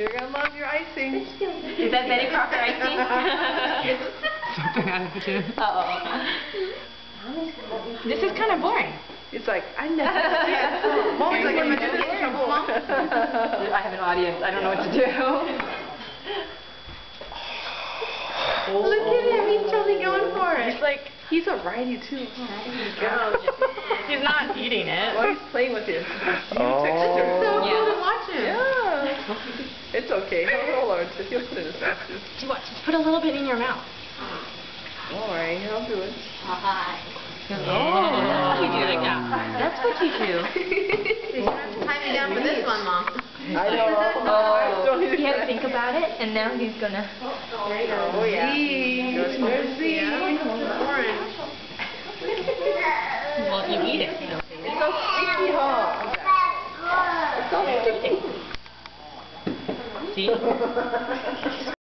You're gonna love your icing. Is that Betty Crocker icing? Something out of the gym. Uh-oh. This is kind of boring. It's like, I never understand. Mom's like, I'm gonna get in trouble. I have an audience. I don't know what to do. Look at him. He's totally going for it. He's a righty too. He's not eating it. Well, he's playing with his Oh. texture. so cool to watch him. Yeah. It's okay. He'll learn to. He'll put it in his mouth too. Just put a little bit in your mouth. Alright, I'll do it. Hi. Oh, you do like that. That's what you do. You have to tie me down for this one, Mom. I know. He had to think about it, and now he's gonna. There you go. Oh yeah. There's Z. Orange. Well, you eat it. It's so sticky, huh? It's so sticky. See?